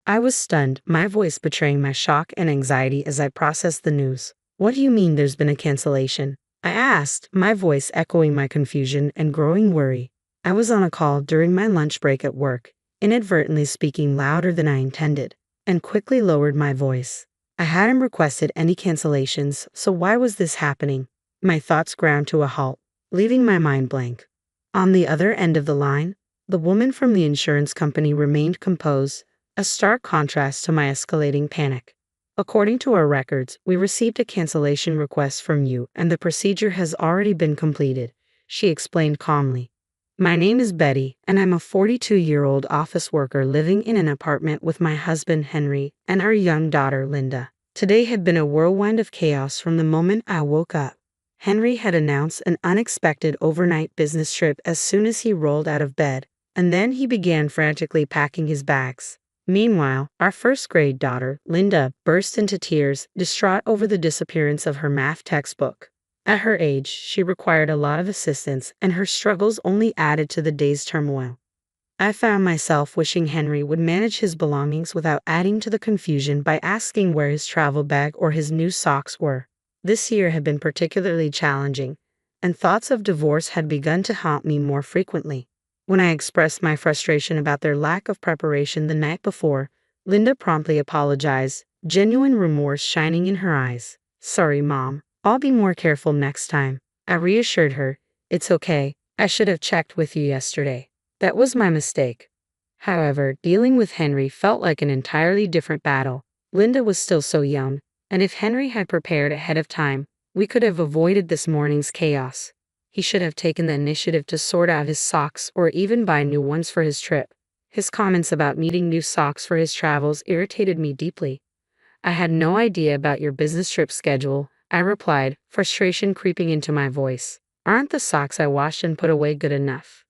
I was stunned, my voice betraying my shock and anxiety as I processed the news. What do you mean there's been a cancellation? I asked, my voice echoing my confusion and growing worry. I was on a call during my lunch break at work, inadvertently speaking louder than I intended, and quickly lowered my voice. I hadn't requested any cancellations, so why was this happening? My thoughts ground to a halt, leaving my mind blank. On the other end of the line, the woman from the insurance company remained composed, a stark contrast to my escalating panic. According to our records, we received a cancellation request from you and the procedure has already been completed, she explained calmly. My name is Betty, and I'm a 42-year-old office worker living in an apartment with my husband Henry and our young daughter Linda. Today had been a whirlwind of chaos from the moment I woke up. Henry had announced an unexpected overnight business trip as soon as he rolled out of bed, and then he began frantically packing his bags. Meanwhile, our first-grade daughter, Linda, burst into tears, distraught over the disappearance of her math textbook. At her age, she required a lot of assistance, and her struggles only added to the day's turmoil. I found myself wishing Henry would manage his belongings without adding to the confusion by asking where his travel bag or his new socks were. This year had been particularly challenging, and thoughts of divorce had begun to haunt me more frequently. When I expressed my frustration about their lack of preparation the night before, Linda promptly apologized, genuine remorse shining in her eyes. Sorry, Mom. I'll be more careful next time. I reassured her. It's okay. I should have checked with you yesterday. That was my mistake. However, dealing with Henry felt like an entirely different battle. Linda was still so young, and if Henry had prepared ahead of time, we could have avoided this morning's chaos. He should have taken the initiative to sort out his socks or even buy new ones for his trip. His comments about needing new socks for his travels irritated me deeply. I had no idea about your business trip schedule, I replied, frustration creeping into my voice. Aren't the socks I washed and put away good enough?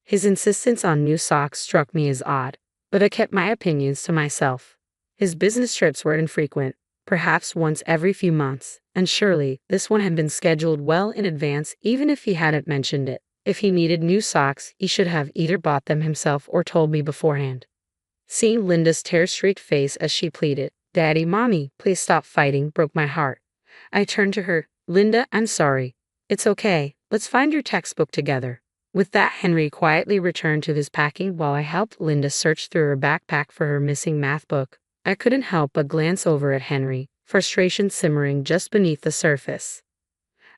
His insistence on new socks struck me as odd, but I kept my opinions to myself. His business trips were infrequent, perhaps once every few months, and surely this one had been scheduled well in advance even if he hadn't mentioned it. If he needed new socks, he should have either bought them himself or told me beforehand. Seeing Linda's tear-streaked face as she pleaded, Daddy, Mommy, please stop fighting, broke my heart. I turned to her. Linda, I'm sorry. It's okay. Let's find your textbook together. With that, Henry quietly returned to his packing while I helped Linda search through her backpack for her missing math book. I couldn't help but glance over at Henry, frustration simmering just beneath the surface.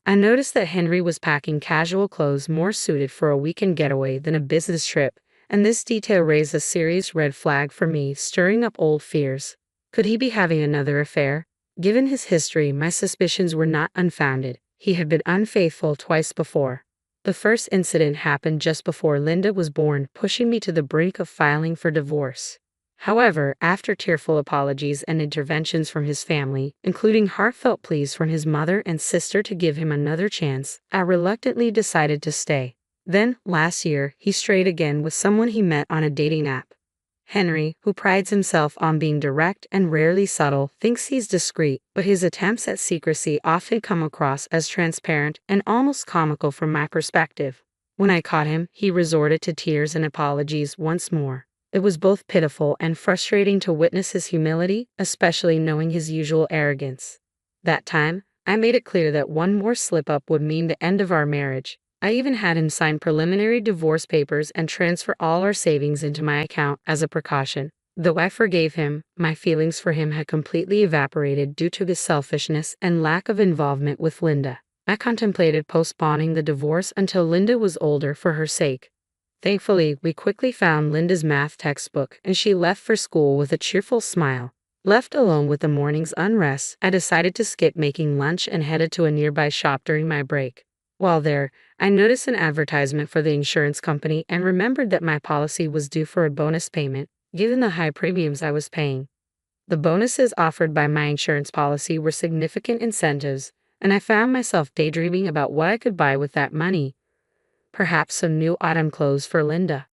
I noticed that Henry was packing casual clothes more suited for a weekend getaway than a business trip, and this detail raised a serious red flag for me, stirring up old fears. Could he be having another affair? Given his history, my suspicions were not unfounded. He had been unfaithful twice before. The first incident happened just before Linda was born, pushing me to the brink of filing for divorce. However, after tearful apologies and interventions from his family, including heartfelt pleas from his mother and sister to give him another chance, I reluctantly decided to stay. Then, last year, he strayed again with someone he met on a dating app. Henry, who prides himself on being direct and rarely subtle, thinks he's discreet, but his attempts at secrecy often come across as transparent and almost comical from my perspective. When I caught him, he resorted to tears and apologies once more. It was both pitiful and frustrating to witness his humility, especially knowing his usual arrogance. That time, I made it clear that one more slip-up would mean the end of our marriage. I even had him sign preliminary divorce papers and transfer all our savings into my account as a precaution. Though I forgave him, my feelings for him had completely evaporated due to his selfishness and lack of involvement with Linda. I contemplated postponing the divorce until Linda was older for her sake. Thankfully, we quickly found Linda's math textbook and she left for school with a cheerful smile. Left alone with the morning's unrest, I decided to skip making lunch and headed to a nearby shop during my break. While there, I noticed an advertisement for the insurance company and remembered that my policy was due for a bonus payment, given the high premiums I was paying. The bonuses offered by my insurance policy were significant incentives, and I found myself daydreaming about what I could buy with that money. Perhaps some new autumn clothes for Linda.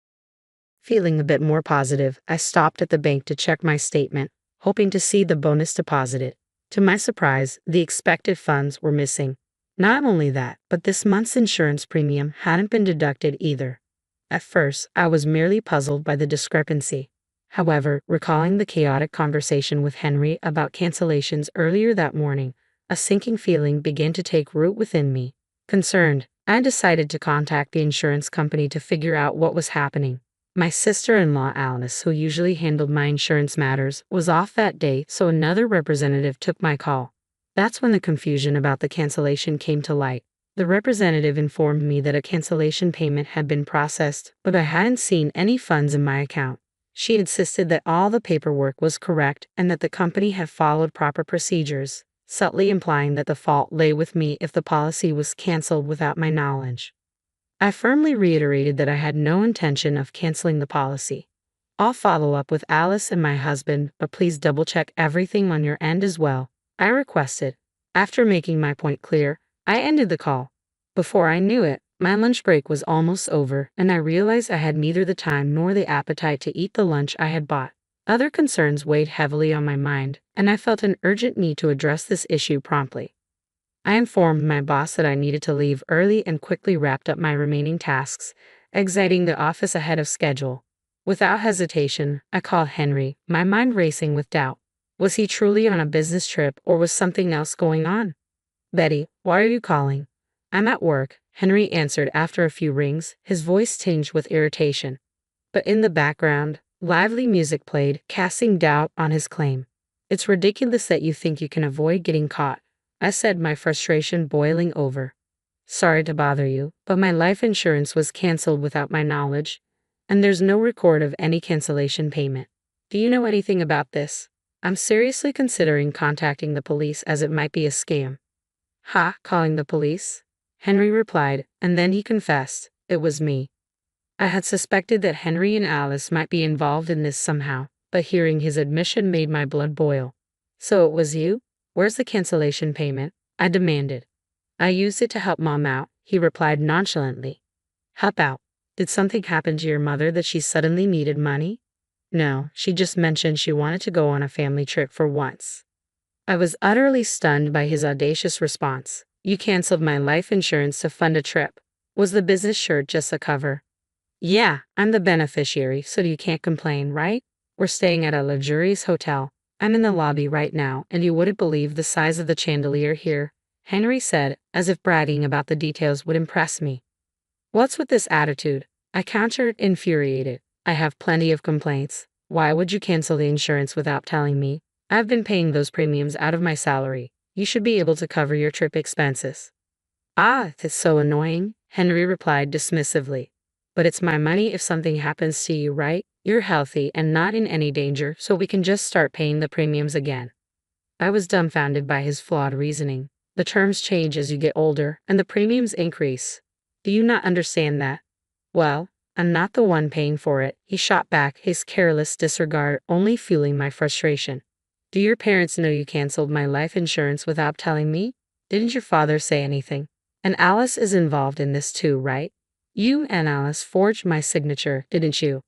Feeling a bit more positive, I stopped at the bank to check my statement, hoping to see the bonus deposited. To my surprise, the expected funds were missing. Not only that, but this month's insurance premium hadn't been deducted either. At first, I was merely puzzled by the discrepancy. However, recalling the chaotic conversation with Henry about cancellations earlier that morning, a sinking feeling began to take root within me. Concerned, I decided to contact the insurance company to figure out what was happening. My sister-in-law Alice, who usually handled my insurance matters, was off that day, so another representative took my call. That's when the confusion about the cancellation came to light. The representative informed me that a cancellation payment had been processed, but I hadn't seen any funds in my account. She insisted that all the paperwork was correct and that the company had followed proper procedures, subtly implying that the fault lay with me if the policy was canceled without my knowledge. I firmly reiterated that I had no intention of canceling the policy. I'll follow up with Alice and my husband, but please double-check everything on your end as well, I requested. After making my point clear, I ended the call. Before I knew it, my lunch break was almost over, and I realized I had neither the time nor the appetite to eat the lunch I had bought. Other concerns weighed heavily on my mind, and I felt an urgent need to address this issue promptly. I informed my boss that I needed to leave early and quickly wrapped up my remaining tasks, exiting the office ahead of schedule. Without hesitation, I called Henry, my mind racing with doubt. Was he truly on a business trip, or was something else going on? "Betty, why are you calling?" "I'm at work," Henry answered after a few rings, his voice tinged with irritation. But in the background, lively music played, casting doubt on his claim. "It's ridiculous that you think you can avoid getting caught," I said, my frustration boiling over. "Sorry to bother you, but my life insurance was canceled without my knowledge, and there's no record of any cancellation payment. Do you know anything about this? I'm seriously considering contacting the police as it might be a scam." "Ha, calling the police?" Henry replied, and then he confessed, "It was me." I had suspected that Henry and Alice might be involved in this somehow, but hearing his admission made my blood boil. "So it was you? Where's the cancellation payment?" I demanded. "I used it to help Mom out," he replied nonchalantly. "Help out? Did something happen to your mother that she suddenly needed money?" "No, she just mentioned she wanted to go on a family trip for once." I was utterly stunned by his audacious response. "You canceled my life insurance to fund a trip. Was the business shirt just a cover?" "Yeah, I'm the beneficiary, so you can't complain, right? We're staying at a luxurious hotel. I'm in the lobby right now, and you wouldn't believe the size of the chandelier here," Henry said, as if bragging about the details would impress me. "What's with this attitude?" I countered, infuriated. "I have plenty of complaints. Why would you cancel the insurance without telling me? I've been paying those premiums out of my salary. You should be able to cover your trip expenses." "Ah, that's so annoying," Henry replied dismissively. "But it's my money if something happens to you, right? You're healthy and not in any danger, so we can just start paying the premiums again." I was dumbfounded by his flawed reasoning. The terms change as you get older, and the premiums increase. Do you not understand that? "Well, I'm not the one paying for it," he shot back, his careless disregard only fueling my frustration. "Do your parents know you canceled my life insurance without telling me? Didn't your father say anything? And Alice is involved in this too, right? You and Alice forged my signature, didn't you?"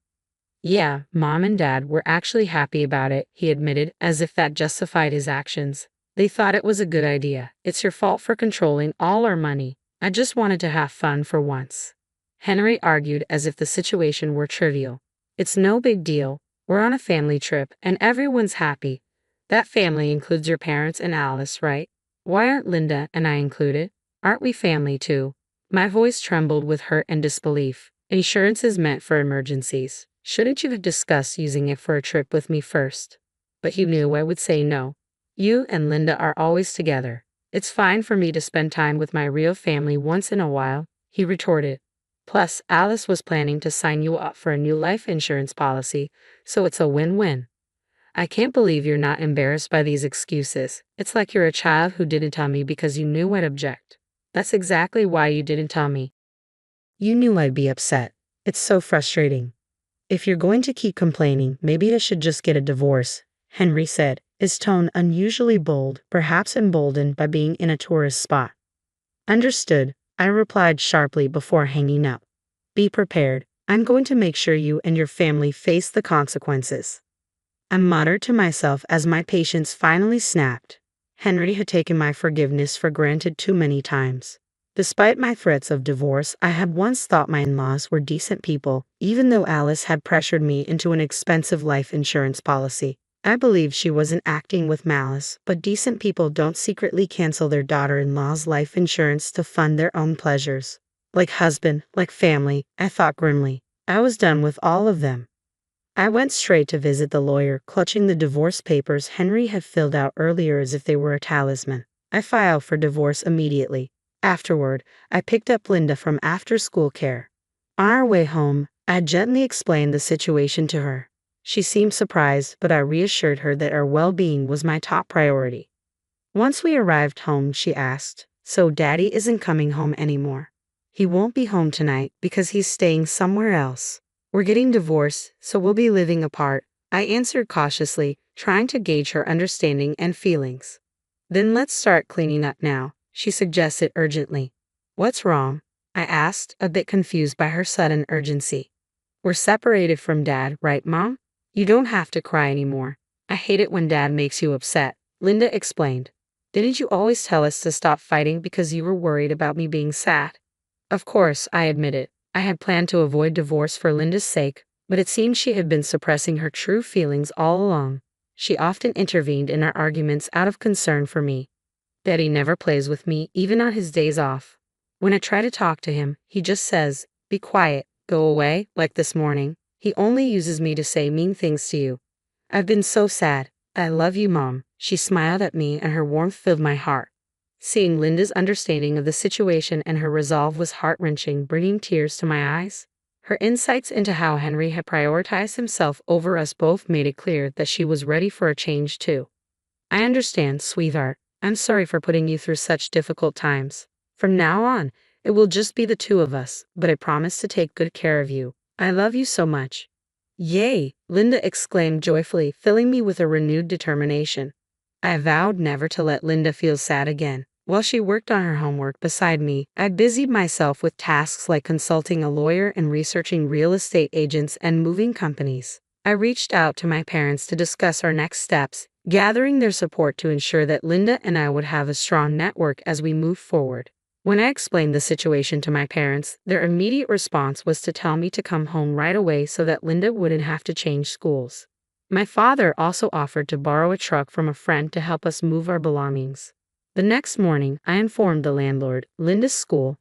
"Yeah, Mom and Dad were actually happy about it," he admitted, as if that justified his actions. "They thought it was a good idea. It's your fault for controlling all our money. I just wanted to have fun for once." Henry argued as if the situation were trivial. "It's no big deal. We're on a family trip, and everyone's happy. That family includes your parents and Alice, right? Why aren't Linda and I included? Aren't we family too?" My voice trembled with hurt and disbelief. "Insurance is meant for emergencies. Shouldn't you have discussed using it for a trip with me first?" But he knew I would say no. "You and Linda are always together. It's fine for me to spend time with my real family once in a while," he retorted. "Plus, Alice was planning to sign you up for a new life insurance policy, so it's a win-win." I can't believe you're not embarrassed by these excuses. It's like you're a child who didn't tell me because you knew I'd object. That's exactly why you didn't tell me. You knew I'd be upset. It's so frustrating. "If you're going to keep complaining, maybe I should just get a divorce," Henry said, his tone unusually bold, perhaps emboldened by being in a tourist spot. "Understood," I replied sharply before hanging up. "Be prepared. I'm going to make sure you and your family face the consequences." I muttered to myself as my patience finally snapped. Henry had taken my forgiveness for granted too many times. Despite my threats of divorce, I had once thought my in-laws were decent people, even though Alice had pressured me into an expensive life insurance policy. I believed she wasn't acting with malice, but decent people don't secretly cancel their daughter-in-law's life insurance to fund their own pleasures. Like husband, like family, I thought grimly. I was done with all of them. I went straight to visit the lawyer, clutching the divorce papers Henry had filled out earlier as if they were a talisman. I filed for divorce immediately. Afterward, I picked up Linda from after-school care. On our way home, I gently explained the situation to her. She seemed surprised, but I reassured her that our well-being was my top priority. Once we arrived home, she asked, "So Daddy isn't coming home anymore?" "He won't be home tonight because he's staying somewhere else. We're getting divorced, so we'll be living apart," I answered cautiously, trying to gauge her understanding and feelings. "Then let's start cleaning up now," she suggested urgently. "What's wrong?" I asked, a bit confused by her sudden urgency. "We're separated from Dad, right, Mom? You don't have to cry anymore. I hate it when Dad makes you upset," Linda explained. "Didn't you always tell us to stop fighting because you were worried about me being sad?" Of course, I admitted. I had planned to avoid divorce for Linda's sake, but it seemed she had been suppressing her true feelings all along. She often intervened in our arguments out of concern for me. "Daddy never plays with me, even on his days off. When I try to talk to him, he just says, 'Be quiet, go away,' like this morning. He only uses me to say mean things to you. I've been so sad. I love you, Mom." She smiled at me and her warmth filled my heart. Seeing Linda's understanding of the situation and her resolve was heart-wrenching, bringing tears to my eyes. Her insights into how Henry had prioritized himself over us both made it clear that she was ready for a change too. "I understand, sweetheart. I'm sorry for putting you through such difficult times. From now on, it will just be the two of us, but I promise to take good care of you. I love you so much." "Yay!" Linda exclaimed joyfully, filling me with a renewed determination. I vowed never to let Linda feel sad again. While she worked on her homework beside me, I busied myself with tasks like consulting a lawyer and researching real estate agents and moving companies. I reached out to my parents to discuss our next steps, gathering their support to ensure that Linda and I would have a strong network as we move forward. When I explained the situation to my parents, their immediate response was to tell me to come home right away so that Linda wouldn't have to change schools. My father also offered to borrow a truck from a friend to help us move our belongings. The next morning, I informed the landlord, Linda's school,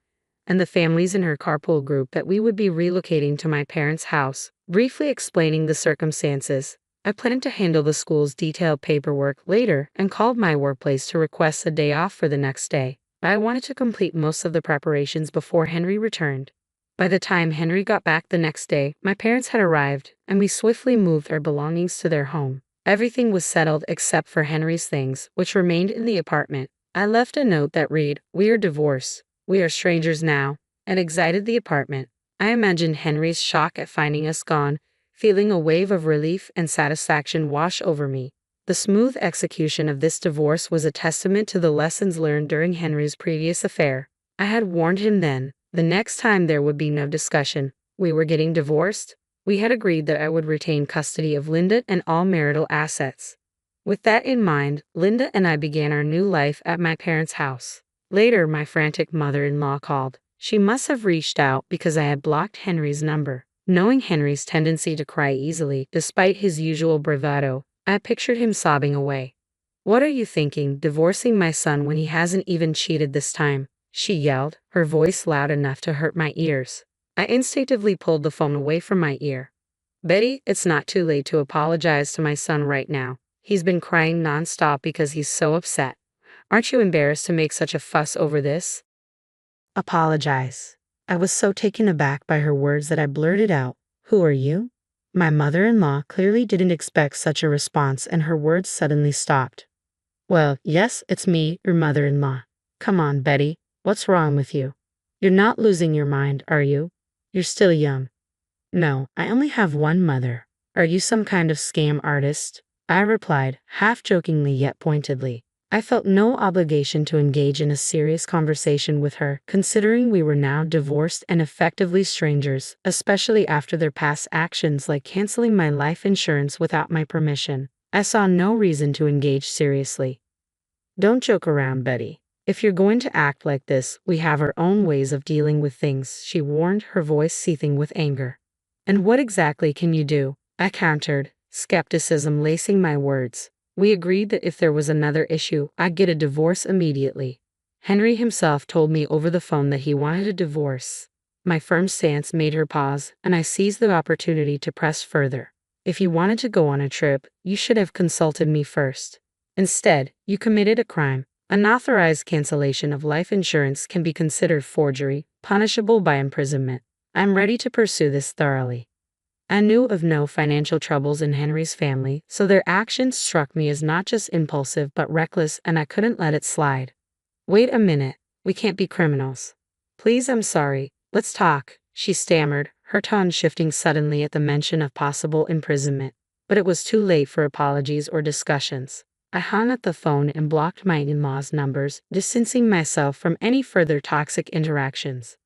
and the families in her carpool group that we would be relocating to my parents' house, briefly explaining the circumstances. I planned to handle the school's detailed paperwork later and called my workplace to request a day off for the next day. I wanted to complete most of the preparations before Henry returned. By the time Henry got back the next day, my parents had arrived, and we swiftly moved our belongings to their home. Everything was settled except for Henry's things, which remained in the apartment. I left a note that read, "We are divorced. We are strangers now," and exited the apartment. I imagined Henry's shock at finding us gone, feeling a wave of relief and satisfaction wash over me. The smooth execution of this divorce was a testament to the lessons learned during Henry's previous affair. I had warned him then. The next time there would be no discussion. We were getting divorced. We had agreed that I would retain custody of Linda and all marital assets. With that in mind, Linda and I began our new life at my parents' house. Later, my frantic mother-in-law called. She must have reached out because I had blocked Henry's number. Knowing Henry's tendency to cry easily, despite his usual bravado, I pictured him sobbing away. "What are you thinking, divorcing my son when he hasn't even cheated this time?" she yelled, her voice loud enough to hurt my ears. I instinctively pulled the phone away from my ear. "Betty, it's not too late to apologize to my son right now. He's been crying nonstop because he's so upset. Aren't you embarrassed to make such a fuss over this?" "Apologize." I was so taken aback by her words that I blurted out, "Who are you?" My mother-in-law clearly didn't expect such a response and her words suddenly stopped. "Well, yes, it's me, your mother-in-law. Come on, Betty. What's wrong with you? You're not losing your mind, are you? You're still young." "No, I only have one mother. Are you some kind of scam artist?" I replied, half jokingly yet pointedly. I felt no obligation to engage in a serious conversation with her, considering we were now divorced and effectively strangers, especially after their past actions like canceling my life insurance without my permission. I saw no reason to engage seriously. "Don't joke around, Betty. If you're going to act like this, we have our own ways of dealing with things, she warned, her voice seething with anger. And what exactly can you do? I countered, skepticism lacing my words. We agreed that if there was another issue, I'd get a divorce immediately. Henry himself told me over the phone that he wanted a divorce. My firm stance made her pause, and I seized the opportunity to press further. If you wanted to go on a trip, you should have consulted me first. Instead, you committed a crime. Unauthorized cancellation of life insurance can be considered forgery, punishable by imprisonment. I'm ready to pursue this thoroughly. I knew of no financial troubles in Henry's family, so their actions struck me as not just impulsive but reckless, and I couldn't let it slide. Wait a minute, we can't be criminals. Please, I'm sorry, let's talk, she stammered, her tone shifting suddenly at the mention of possible imprisonment. But it was too late for apologies or discussions. I hung up the phone and blocked my in-laws' numbers, distancing myself from any further toxic interactions.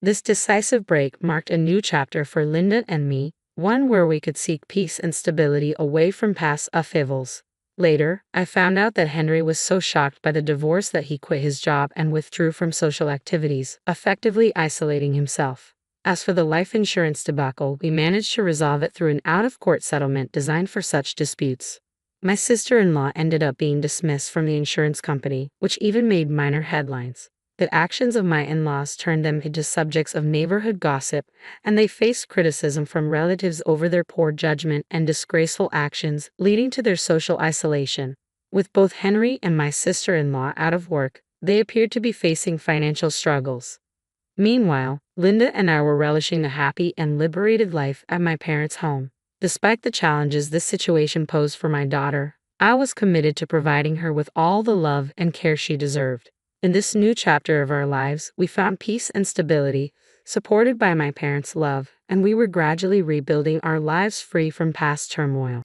This decisive break marked a new chapter for Linda and me, one where we could seek peace and stability away from past upheavals. Later, I found out that Henry was so shocked by the divorce that he quit his job and withdrew from social activities, effectively isolating himself. As for the life insurance debacle, we managed to resolve it through an out-of-court settlement designed for such disputes. My sister-in-law ended up being dismissed from the insurance company, which even made minor headlines. The actions of my in-laws turned them into subjects of neighborhood gossip, and they faced criticism from relatives over their poor judgment and disgraceful actions, leading to their social isolation. With both Henry and my sister-in-law out of work, they appeared to be facing financial struggles. Meanwhile, Linda and I were relishing a happy and liberated life at my parents' home. Despite the challenges this situation posed for my daughter, I was committed to providing her with all the love and care she deserved. In this new chapter of our lives, we found peace and stability, supported by my parents' love, and we were gradually rebuilding our lives free from past turmoil.